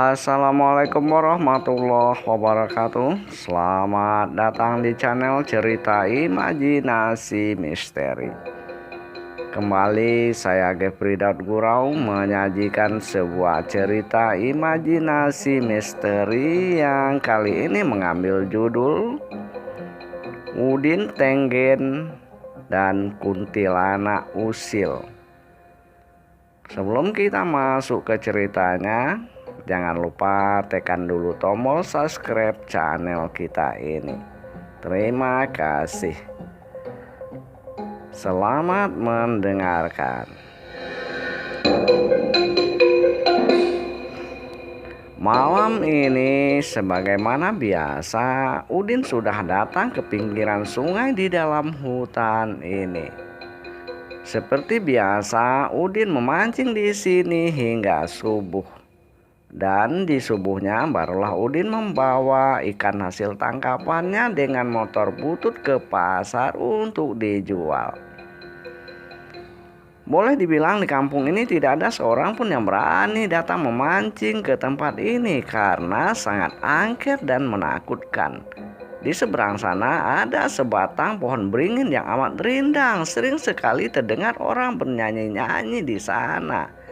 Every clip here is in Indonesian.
Assalamualaikum warahmatullahi wabarakatuh. Selamat datang di channel cerita imajinasi misteri. Kembali saya Gepri Daud Gurau menyajikan sebuah cerita imajinasi misteri yang kali ini mengambil judul Udin Tenggen dan Kuntilanak Usil. Sebelum kita masuk ke ceritanya, jangan lupa tekan dulu tombol subscribe channel kita ini. Terima kasih. Selamat mendengarkan. Malam ini sebagaimana biasa, Udin sudah datang ke pinggiran sungai di dalam hutan ini. Seperti biasa, Udin memancing di sini hingga subuh. Dan di subuhnya barulah Udin membawa ikan hasil tangkapannya dengan motor butut ke pasar untuk dijual. Boleh dibilang di kampung ini tidak ada seorang pun yang berani datang memancing ke tempat ini karena sangat angker dan menakutkan. Di seberang sana ada sebatang pohon beringin yang amat rindang. Sering sekali terdengar orang bernyanyi-nyanyi di sana.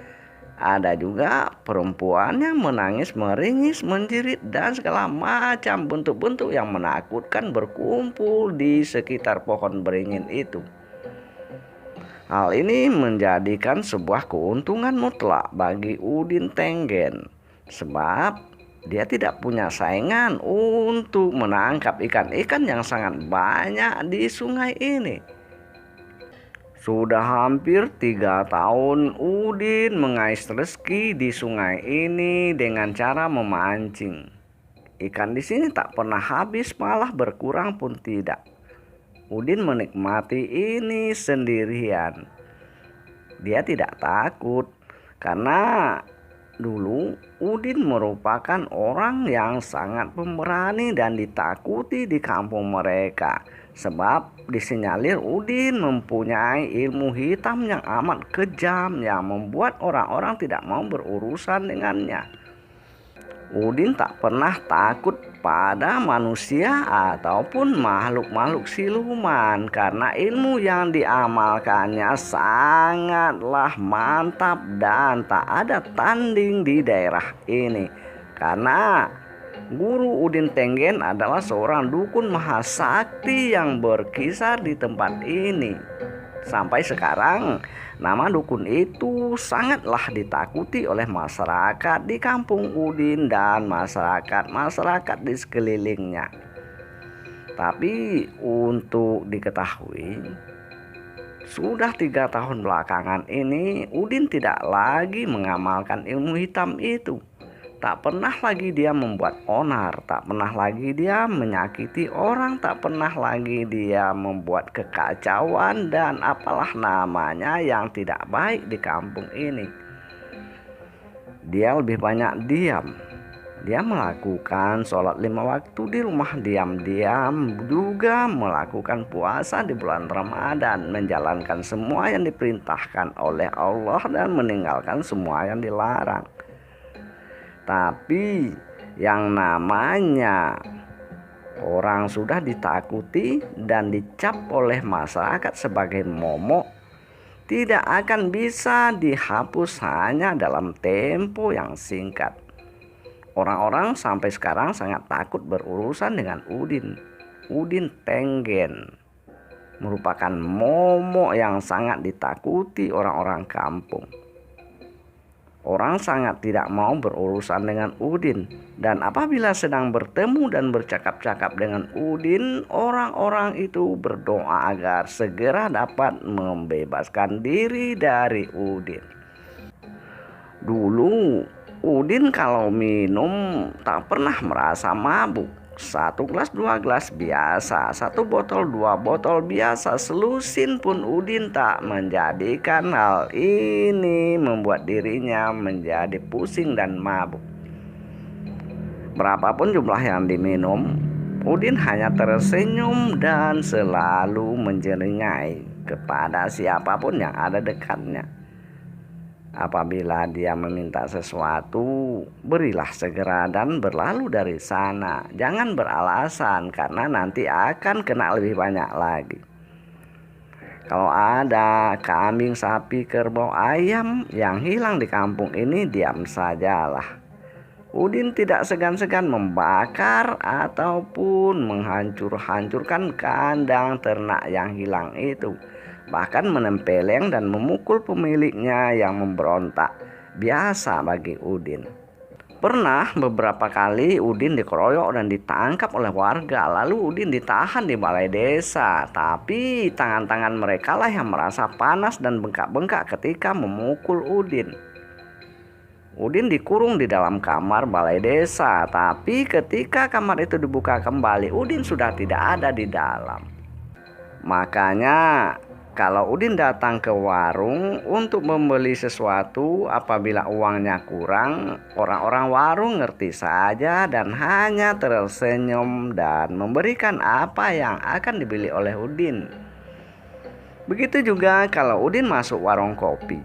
Ada juga perempuan yang menangis, meringis, menjerit, dan segala macam bentuk-bentuk yang menakutkan berkumpul di sekitar pohon beringin itu. Hal ini menjadikan sebuah keuntungan mutlak bagi Udin Tenggen, sebab dia tidak punya saingan untuk menangkap ikan-ikan yang sangat banyak di sungai ini. Sudah hampir 3 tahun Udin mengais rezeki di sungai ini dengan cara memancing. Ikan di sini tak pernah habis, malah berkurang pun tidak. Udin menikmati ini sendirian. Dia tidak takut karena dulu Udin merupakan orang yang sangat pemberani dan ditakuti di kampung mereka. Sebab disinyalir Udin mempunyai ilmu hitam yang amat kejam yang membuat orang-orang tidak mau berurusan dengannya. Udin tak pernah takut pada manusia ataupun makhluk-makhluk siluman karena ilmu yang diamalkannya sangatlah mantap dan tak ada tanding di daerah ini. Karena Guru Udin Tenggen adalah seorang dukun mahasakti yang berkisar di tempat ini. Sampai sekarang nama dukun itu sangatlah ditakuti oleh masyarakat di kampung Udin dan masyarakat di sekelilingnya. Tapi untuk diketahui, sudah 3 tahun belakangan ini Udin tidak lagi mengamalkan ilmu hitam itu. Tak pernah lagi dia membuat onar, tak pernah lagi dia menyakiti orang, tak pernah lagi dia membuat kekacauan dan apalah namanya yang tidak baik di kampung ini. Dia lebih banyak diam. Dia melakukan sholat 5 waktu di rumah diam-diam, juga melakukan puasa di bulan Ramadan, menjalankan semua yang diperintahkan oleh Allah dan meninggalkan semua yang dilarang. Tapi yang namanya orang sudah ditakuti dan dicap oleh masyarakat sebagai momok tidak akan bisa dihapus hanya dalam tempo yang singkat. Orang-orang sampai sekarang sangat takut berurusan dengan Udin. Udin Tenggen merupakan momok yang sangat ditakuti orang-orang kampung. Orang sangat tidak mau berurusan dengan Udin, dan apabila sedang bertemu dan bercakap-cakap dengan Udin, orang-orang itu berdoa agar segera dapat membebaskan diri dari Udin. Dulu Udin kalau minum tak pernah merasa mabuk. 1 gelas 2 gelas biasa, 1 botol 2 botol biasa, selusin pun Udin tak menjadikan hal ini membuat dirinya menjadi pusing dan mabuk. Berapapun jumlah yang diminum, Udin hanya tersenyum dan selalu menjeringai kepada siapapun yang ada dekatnya. Apabila dia meminta sesuatu, berilah segera dan berlalu dari sana. Jangan beralasan karena nanti akan kena lebih banyak lagi. Kalau ada kambing, sapi, kerbau, ayam yang hilang di kampung ini, diam sajalah. Udin tidak segan-segan membakar ataupun menghancur-hancurkan kandang ternak yang hilang itu. Bahkan menempeleng dan memukul pemiliknya yang memberontak. Biasa bagi Udin. Pernah beberapa kali Udin dikeroyok dan ditangkap oleh warga. Lalu Udin ditahan di balai desa. Tapi tangan-tangan mereka lah yang merasa panas dan bengkak-bengkak ketika memukul Udin. Udin dikurung di dalam kamar balai desa. Tapi ketika kamar itu dibuka kembali, Udin sudah tidak ada di dalam. Makanya kalau Udin datang ke warung untuk membeli sesuatu, apabila uangnya kurang, orang-orang warung ngerti saja dan hanya tersenyum dan memberikan apa yang akan dibeli oleh Udin. Begitu juga kalau Udin masuk warung kopi.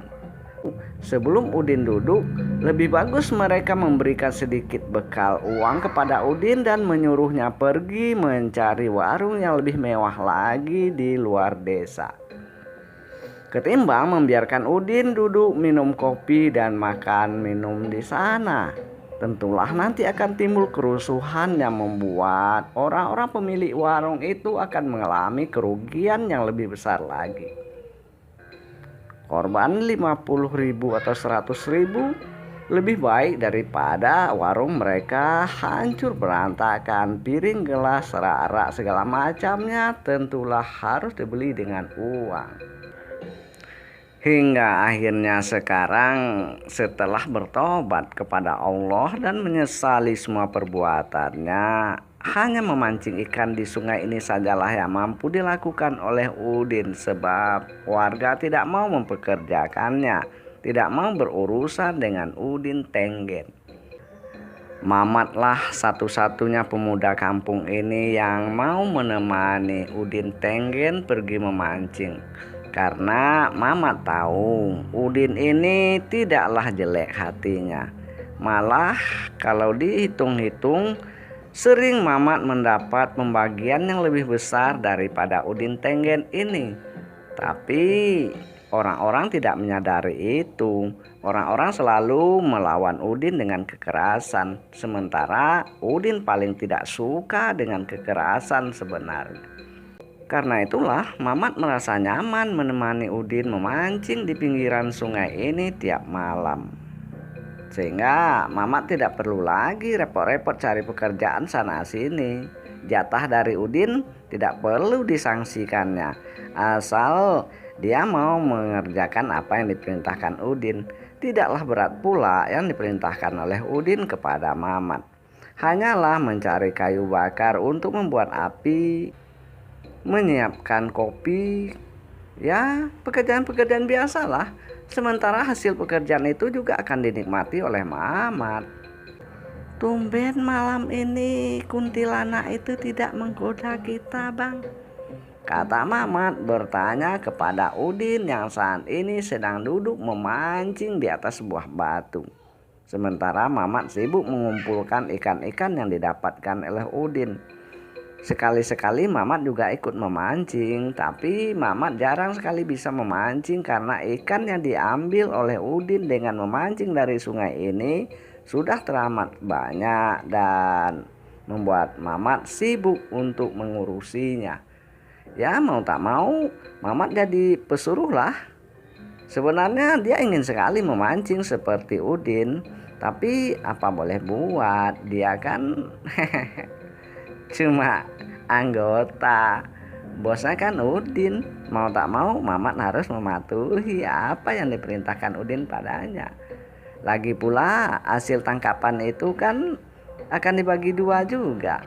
Sebelum Udin duduk, lebih bagus mereka memberikan sedikit bekal uang kepada Udin dan menyuruhnya pergi mencari warung yang lebih mewah lagi di luar desa, ketimbang membiarkan Udin duduk minum kopi dan makan minum di sana. Tentulah nanti akan timbul kerusuhan yang membuat orang-orang pemilik warung itu akan mengalami kerugian yang lebih besar lagi. Korban 50.000 atau 100.000 lebih baik daripada warung mereka hancur berantakan. Piring, gelas, rak-rak segala macamnya tentulah harus dibeli dengan uang. Hingga akhirnya sekarang setelah bertobat kepada Allah dan menyesali semua perbuatannya, hanya memancing ikan di sungai ini sajalah yang mampu dilakukan oleh Udin, sebab warga tidak mau mempekerjakannya, tidak mau berurusan dengan Udin Tenggen. Mamatlah satu-satunya pemuda kampung ini yang mau menemani Udin Tenggen pergi memancing. Karena Mamat tahu Udin ini tidaklah jelek hatinya. Malah kalau dihitung-hitung, sering Mamat mendapat pembagian yang lebih besar daripada Udin Tenggen ini. Tapi orang-orang tidak menyadari itu. Orang-orang selalu melawan Udin dengan kekerasan. Sementara Udin paling tidak suka dengan kekerasan sebenarnya. Karena itulah Mamat merasa nyaman menemani Udin memancing di pinggiran sungai ini tiap malam. Sehingga Mamat tidak perlu lagi repot-repot cari pekerjaan sana sini. Jatah dari Udin tidak perlu disangsikannya, asal dia mau mengerjakan apa yang diperintahkan Udin. Tidaklah berat pula yang diperintahkan oleh Udin kepada Mamat. Hanyalah mencari kayu bakar untuk membuat api, menyiapkan kopi, ya pekerjaan-pekerjaan biasalah. Sementara hasil pekerjaan itu juga akan dinikmati oleh Mamat. Tumben malam ini kuntilanak itu tidak menggoda kita, Bang, kata Mamat bertanya kepada Udin yang saat ini sedang duduk memancing di atas sebuah batu. Sementara Mamat sibuk mengumpulkan ikan-ikan yang didapatkan oleh Udin. Sekali-sekali Mamat juga ikut memancing, tapi Mamat jarang sekali bisa memancing karena ikan yang diambil oleh Udin dengan memancing dari sungai ini sudah teramat banyak dan membuat Mamat sibuk untuk mengurusinya. Ya mau tak mau Mamat jadi pesuruh lah. Sebenarnya dia ingin sekali memancing seperti Udin, tapi apa boleh buat, dia kan cuma anggota, bosnya kan Udin. Mau tak mau Mamat harus mematuhi apa yang diperintahkan Udin padanya. Lagi pula hasil tangkapan itu kan akan dibagi dua juga.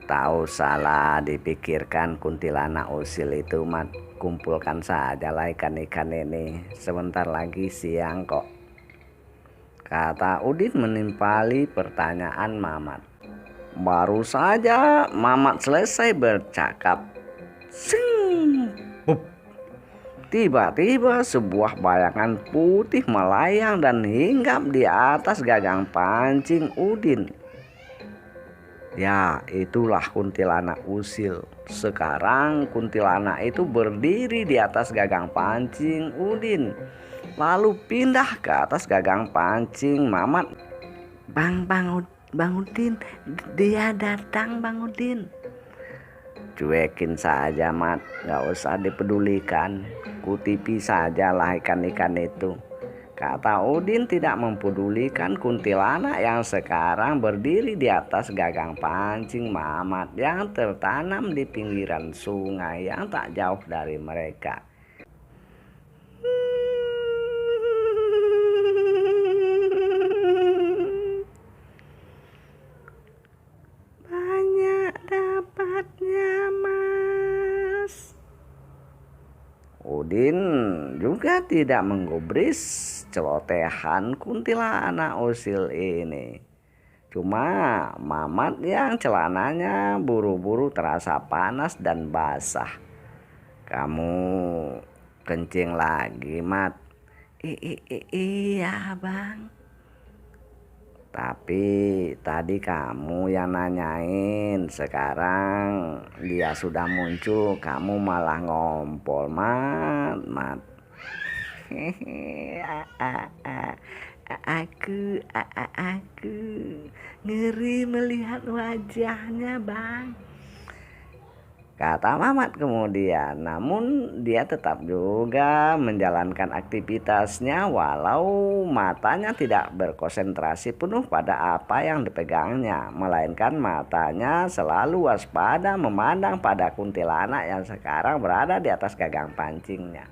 Tahu salah dipikirkan kuntilanak usil itu, Mat. Kumpulkan sajalah ikan-ikan ini, sebentar lagi siang kok, kata Udin menimpali pertanyaan Mamat. Baru saja Mamat selesai bercakap, sing, bup, Tiba-tiba sebuah bayangan putih melayang dan hinggap di atas gagang pancing Udin. Ya, itulah kuntilanak usil. Sekarang kuntilanak itu berdiri di atas gagang pancing Udin, lalu pindah ke atas gagang pancing Mamat. Bang Udin, dia datang Bang Udin. Cuekin saja Mat, gak usah dipedulikan. Kutipi sajalah ikan-ikan itu. Kata Udin tidak mempedulikan kuntilanak yang sekarang berdiri di atas gagang pancing Mamat yang tertanam di pinggiran sungai yang tak jauh dari mereka. Banyak dapatnya Mas. Udin juga tidak menggubris celotehan kuntilanak usil ini. Cuma Mamat yang celananya buru-buru terasa panas dan basah. Kamu kencing lagi, Mat? Iya, Bang. Tapi tadi kamu yang nanyain, sekarang dia sudah muncul, kamu malah ngompol, Mat. Aku ngeri melihat wajahnya, Bang, kata Mamat kemudian. Namun dia tetap juga menjalankan aktivitasnya walau matanya tidak berkonsentrasi penuh pada apa yang dipegangnya, melainkan matanya selalu waspada memandang pada kuntilanak yang sekarang berada di atas gagang pancingnya.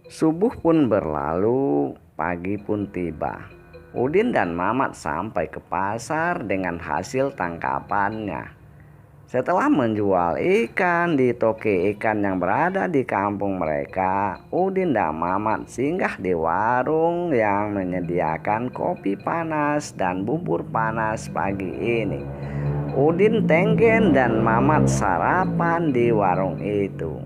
Subuh pun berlalu, pagi pun tiba. Udin dan Mamat sampai ke pasar dengan hasil tangkapannya. Setelah menjual ikan di toke ikan yang berada di kampung mereka, Udin dan Mamat singgah di warung yang menyediakan kopi panas dan bubur panas pagi ini. Udin, Tenggen, dan Mamat sarapan di warung itu.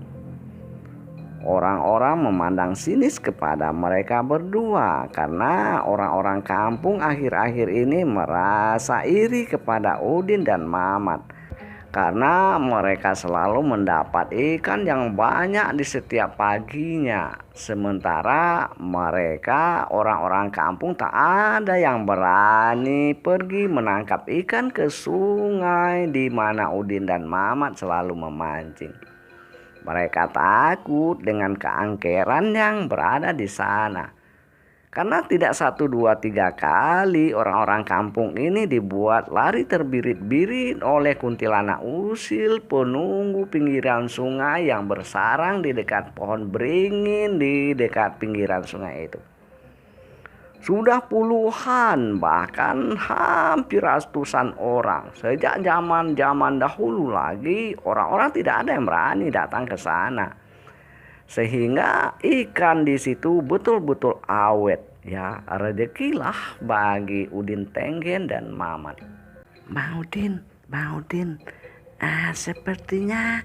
Orang-orang memandang sinis kepada mereka berdua karena orang-orang kampung akhir-akhir ini merasa iri kepada Udin dan Mamat, karena mereka selalu mendapat ikan yang banyak di setiap paginya. Sementara mereka, orang-orang kampung, tak ada yang berani pergi menangkap ikan ke sungai di mana Udin dan Mamat selalu memancing. Mereka takut dengan keangkeran yang berada di sana. Karena tidak 1, 2, 3 kali orang-orang kampung ini dibuat lari terbirit-birit oleh kuntilanak usil penunggu pinggiran sungai yang bersarang di dekat pohon beringin di dekat pinggiran sungai itu. Sudah puluhan, bahkan hampir ratusan orang. Sejak zaman dahulu lagi, orang-orang tidak ada yang berani datang ke sana. Sehingga ikan di situ betul-betul awet. Ya, rezekilah bagi Udin, Tenggen, dan Mamat. Bang Udin, sepertinya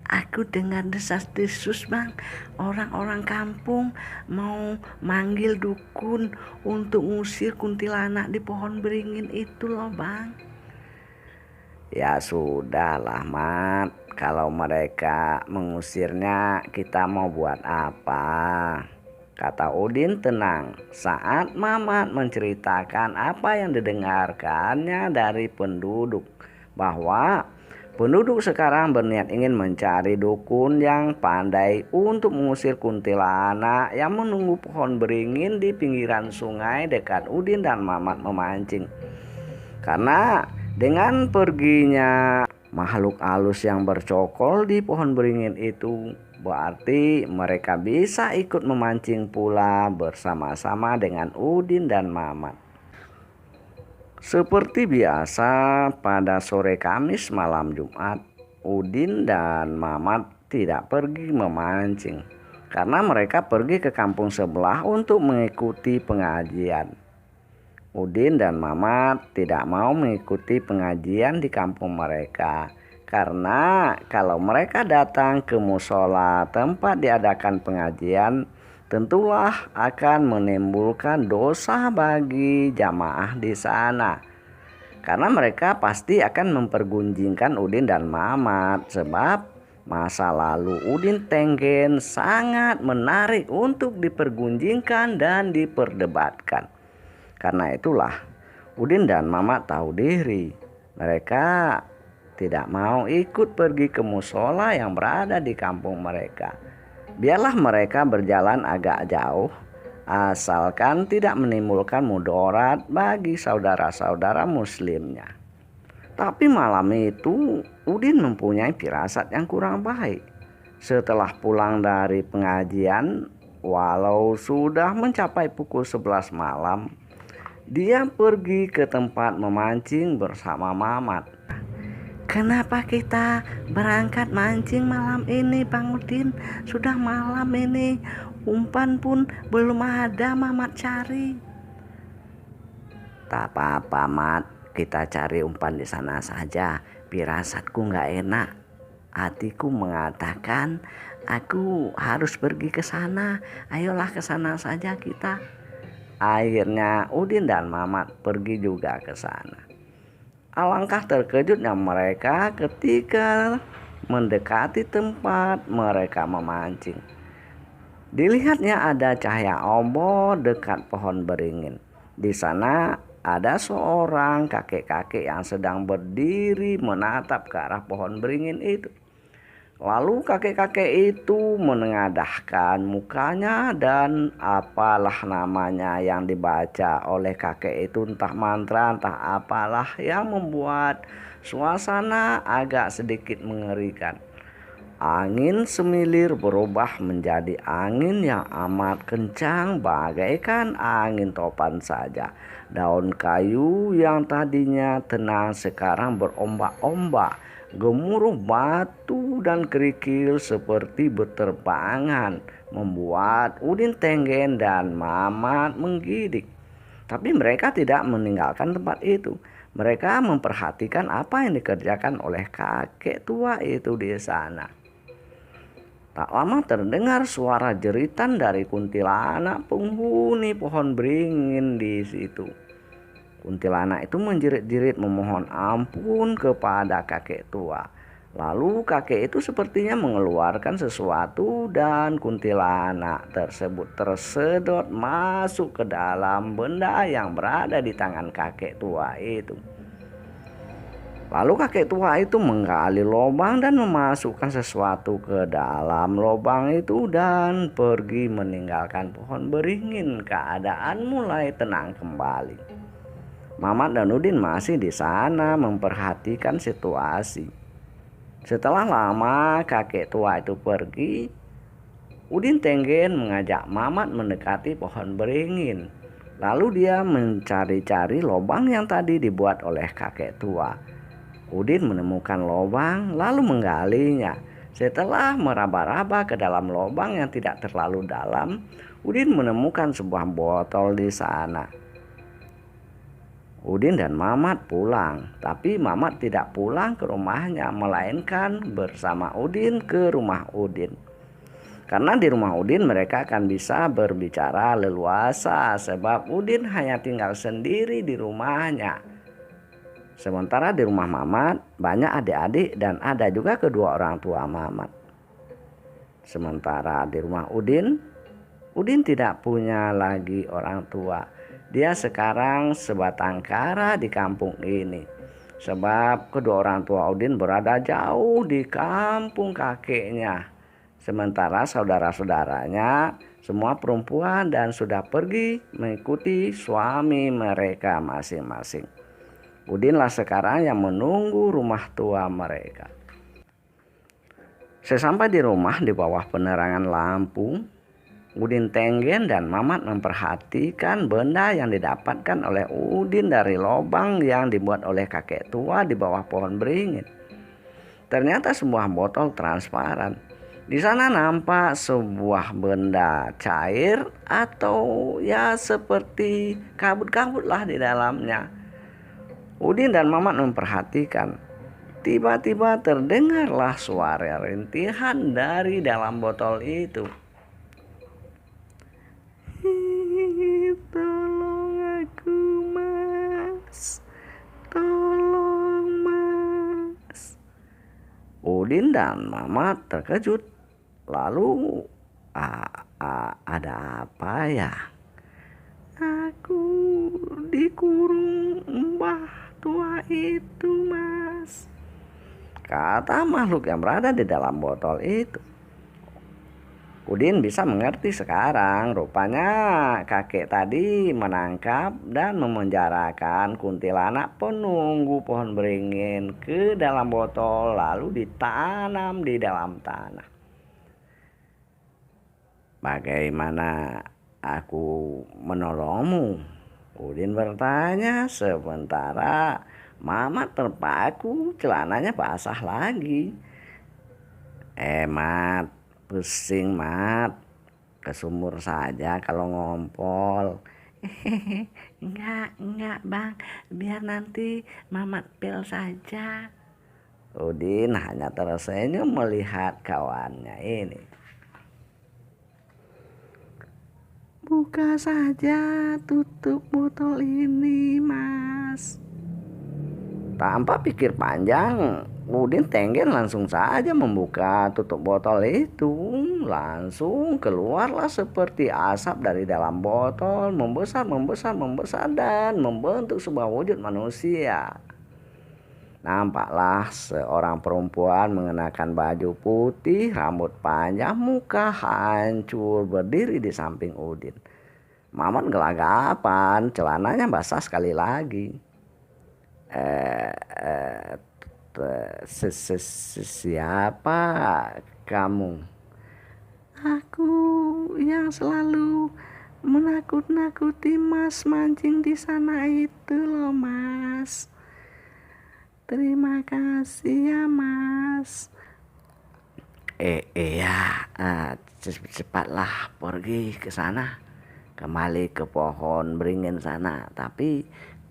aku dengar desas-desus, Bang. Orang-orang kampung mau manggil dukun untuk ngusir kuntilanak di pohon beringin itu loh, Bang. Ya sudahlah, Mat. Kalau mereka mengusirnya, kita mau buat apa? Kata Udin tenang saat Mamat menceritakan apa yang didengarkannya dari penduduk, bahwa penduduk sekarang berniat ingin mencari dukun yang pandai untuk mengusir kuntilanak yang menunggu pohon beringin di pinggiran sungai dekat Udin dan Mamat memancing. Karena dengan perginya makhluk halus yang bercokol di pohon beringin itu, berarti mereka bisa ikut memancing pula bersama-sama dengan Udin dan Mamat. Seperti biasa pada sore Kamis malam Jumat, Udin dan Mamat tidak pergi memancing karena mereka pergi ke kampung sebelah untuk mengikuti pengajian. Udin dan Mamat tidak mau mengikuti pengajian di kampung mereka Karena kalau mereka datang ke musola tempat diadakan pengajian, tentulah akan menimbulkan dosa bagi jamaah di sana. Karena mereka pasti akan mempergunjingkan Udin dan Mamat, sebab masa lalu Udin Tenggen sangat menarik untuk dipergunjingkan dan diperdebatkan. Karena itulah Udin dan Mamat tahu diri. Mereka tidak mau ikut pergi ke musola yang berada di kampung mereka. Biarlah mereka berjalan agak jauh, asalkan tidak menimbulkan mudarat bagi saudara-saudara muslimnya. Tapi malam itu Udin mempunyai firasat yang kurang baik. Setelah pulang dari pengajian, walau sudah mencapai pukul 11 malam, dia pergi ke tempat memancing bersama Mamat. "Kenapa kita berangkat mancing malam ini, Bang Udin? Sudah malam ini, umpan pun belum ada Mamat cari." "Tak apa-apa, Mat. Kita cari umpan di sana saja. Firasatku nggak enak. Hatiku mengatakan aku harus pergi ke sana. Ayolah ke sana saja kita." Akhirnya Udin dan Mamat pergi juga ke sana. Alangkah terkejutnya mereka ketika mendekati tempat mereka memancing. Dilihatnya ada cahaya obor dekat pohon beringin. Di sana ada seorang kakek-kakek yang sedang berdiri menatap ke arah pohon beringin itu. Lalu kakek-kakek itu menengadahkan mukanya dan apalah namanya yang dibaca oleh kakek itu, entah mantra entah apalah, yang membuat suasana agak sedikit mengerikan. Angin semilir berubah menjadi angin yang amat kencang, bagaikan angin topan saja. Daun kayu yang tadinya tenang sekarang berombak-ombak. Gemuruh batu dan kerikil seperti berterbangan, membuat Udin Tenggen dan Mamat menggidik. Tapi mereka tidak meninggalkan tempat itu. Mereka memperhatikan apa yang dikerjakan oleh kakek tua itu di sana. Tak lama terdengar suara jeritan dari kuntilanak penghuni pohon beringin di situ. Kuntilanak itu menjerit-jerit memohon ampun kepada kakek tua. Lalu kakek itu sepertinya mengeluarkan sesuatu dan kuntilanak tersebut tersedot masuk ke dalam benda yang berada di tangan kakek tua itu. Lalu kakek tua itu menggali lubang dan memasukkan sesuatu ke dalam lubang itu dan pergi meninggalkan pohon beringin. Keadaan mulai tenang kembali. Mamat dan Udin masih di sana memperhatikan situasi. Setelah lama kakek tua itu pergi, Udin Tenggen mengajak Mamat mendekati pohon beringin. Lalu dia mencari-cari lubang yang tadi dibuat oleh kakek tua. Udin menemukan lubang lalu menggalinya. Setelah meraba-raba ke dalam lubang yang tidak terlalu dalam, Udin menemukan sebuah botol di sana. Udin dan Mamat pulang, tapi Mamat tidak pulang ke rumahnya, melainkan bersama Udin ke rumah Udin. Karena di rumah Udin mereka akan bisa berbicara leluasa, sebab Udin hanya tinggal sendiri di rumahnya. Sementara di rumah Mamat banyak adik-adik dan ada juga kedua orang tua Mamat. Sementara di rumah Udin tidak punya lagi orang tua. Dia sekarang sebatang kara di kampung ini. Sebab kedua orang tua Udin berada jauh di kampung kakeknya. Sementara saudara-saudaranya semua perempuan dan sudah pergi mengikuti suami mereka masing-masing. Udinlah sekarang yang menunggu rumah tua mereka. Sesampai di rumah di bawah penerangan lampu, Udin Tenggen dan Mamat memperhatikan benda yang didapatkan oleh Udin dari lubang yang dibuat oleh kakek tua di bawah pohon beringin. Ternyata sebuah botol transparan. Di sana nampak sebuah benda cair atau ya seperti kabut-kabut lah di dalamnya. Udin dan Mamat memperhatikan. Tiba-tiba terdengarlah suara rintihan dari dalam botol itu. Tolong aku, Mas. Tolong, Mas. Udin dan Mamat terkejut. Lalu, ada apa ya? Aku dikurung mbah tua itu, Mas, kata makhluk yang berada di dalam botol itu. Udin bisa mengerti sekarang. Rupanya kakek tadi menangkap dan memenjarakan kuntilanak penunggu pohon beringin ke dalam botol lalu ditanam di dalam tanah. Bagaimana aku menolongmu? Udin bertanya sementara Mamat terpaku celananya basah lagi. Mat, pusing Mat, ke sumur saja kalau ngompol. Enggak Bang, biar nanti Mamat pil saja. Udin hanya tersenyum melihat kawannya ini. Buka saja tutup botol ini, Mas. Tanpa pikir panjang, Udin Tenggen langsung saja membuka tutup botol itu. Langsung keluarlah seperti asap dari dalam botol, membesar dan membentuk sebuah wujud manusia. Nampaklah seorang perempuan mengenakan baju putih, rambut panjang, muka hancur berdiri di samping Udin. Mamat gelagapan, celananya basah sekali lagi. Siapa kamu? Aku yang selalu menakut-nakuti Mas mancing di sana itu loh, Mas. Terima kasih ya, Mas. Iya, cepatlah pergi ke sana, kembali ke pohon beringin sana. Tapi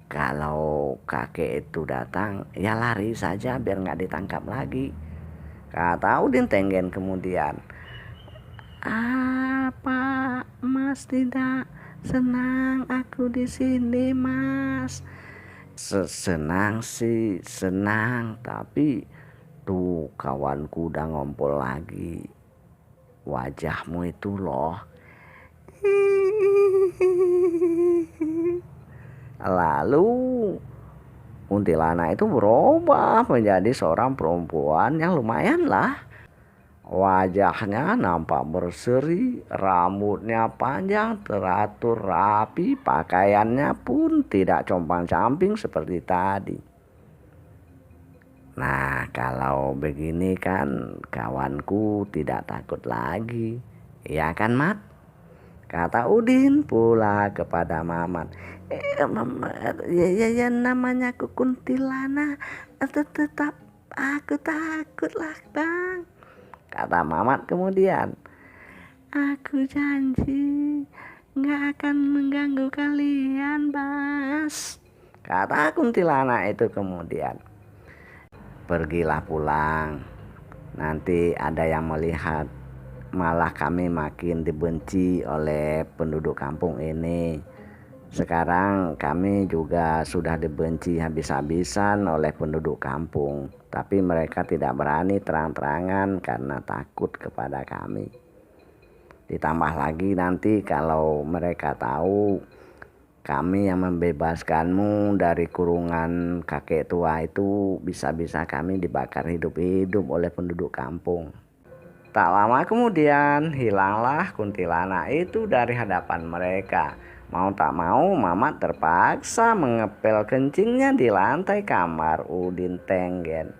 kalau kakek itu datang, ya lari saja biar nggak ditangkap lagi, kata Udin Tenggen kemudian. Apa Mas tidak senang aku di sini, Mas? Senang sih, senang, tapi tuh kawanku udah ngompol lagi. Wajahmu itu loh. Lalu kuntilanak itu berubah menjadi seorang perempuan yang lumayan lah. Wajahnya nampak berseri, rambutnya panjang, teratur rapi, pakaiannya pun tidak compang-camping seperti tadi. Nah, kalau begini kan kawanku tidak takut lagi. Ya kan, Mat? Kata Udin pula kepada Mamat. Ya namanya aku kuntilanak, tetap aku takut lah, Bang, kata Mamat kemudian. Aku janji gak akan mengganggu kalian, Bas, kata kuntilanak itu kemudian. Pergilah pulang, nanti ada yang melihat, malah kami makin dibenci oleh penduduk kampung ini. Sekarang kami juga sudah dibenci habis-habisan oleh penduduk kampung, tapi mereka tidak berani terang-terangan karena takut kepada kami. Ditambah lagi nanti kalau mereka tahu kami yang membebaskanmu dari kurungan kakek tua itu, bisa-bisa kami dibakar hidup-hidup oleh penduduk kampung. Tak lama kemudian hilanglah kuntilanak itu dari hadapan mereka. Mau tak mau Mamat terpaksa mengepel kencingnya di lantai kamar Udin Tenggen.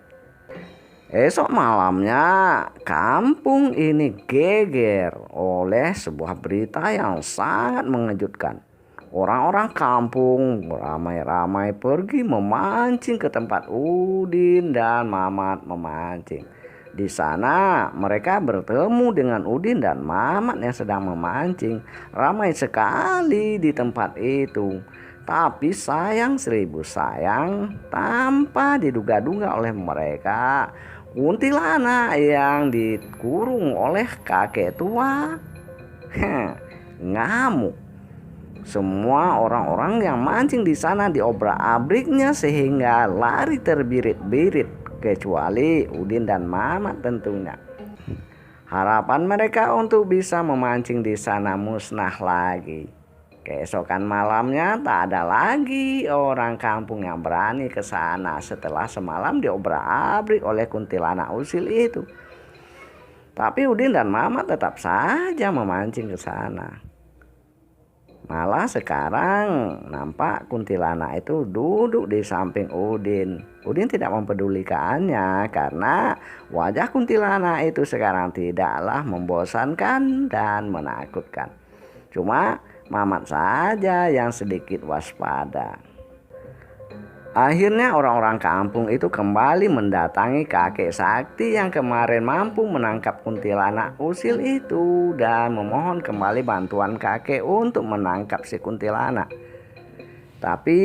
Esok malamnya kampung ini geger oleh sebuah berita yang sangat mengejutkan. Orang-orang kampung beramai-ramai pergi memancing ke tempat Udin dan Mamat memancing. Di sana mereka bertemu dengan Udin dan Mamat yang sedang memancing. Ramai sekali di tempat itu. Tapi sayang seribu sayang, tanpa diduga-duga oleh mereka, kuntilanak yang dikurung oleh kakek tua ngamuk. Semua orang-orang yang mancing di sana diobrak-abriknya sehingga lari terbirit-birit, kecuali Udin dan Mamat tentunya. Harapan mereka untuk bisa memancing di sana musnah lagi. Keesokan malamnya tak ada lagi orang kampung yang berani ke sana setelah semalam diobrak-abrik oleh kuntilanak usil itu. Tapi Udin dan Mamat tetap saja memancing ke sana. Malah sekarang nampak kuntilanak itu duduk di samping Udin. Udin tidak mempedulikannya karena wajah kuntilanak itu sekarang tidaklah membosankan dan menakutkan. Cuma Mamat saja yang sedikit waspada. Akhirnya orang-orang kampung itu kembali mendatangi kakek sakti yang kemarin mampu menangkap kuntilanak usil itu dan memohon kembali bantuan kakek untuk menangkap si kuntilanak. Tapi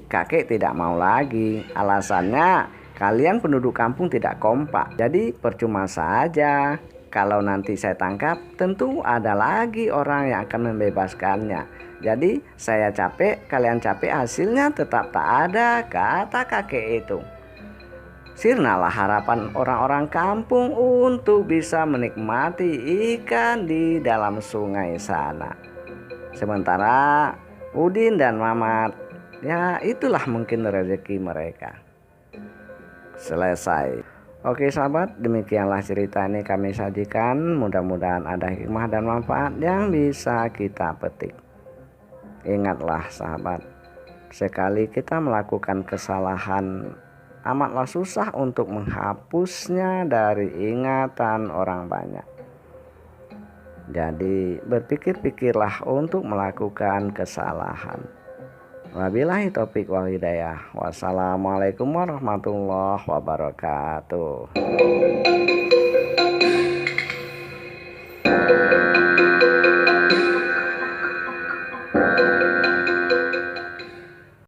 kakek tidak mau lagi. Alasannya kalian penduduk kampung tidak kompak. Jadi percuma saja. Kalau nanti saya tangkap, tentu ada lagi orang yang akan membebaskannya. Jadi saya capek, kalian capek, hasilnya tetap tak ada, kata kakek itu. Sirnalah harapan orang-orang kampung untuk bisa menikmati ikan di dalam sungai sana. Sementara Udin dan Mamat, ya itulah mungkin rezeki mereka. Selesai. Oke sahabat, demikianlah cerita ini kami sajikan. Mudah-mudahan ada hikmah dan manfaat yang bisa kita petik. Ingatlah sahabat, sekali kita melakukan kesalahan, amatlah susah untuk menghapusnya dari ingatan orang banyak. Jadi berpikir-pikirlah untuk melakukan kesalahan. Wabillahi taufik wal hidayah. Wassalamualaikum warahmatullahi wabarakatuh.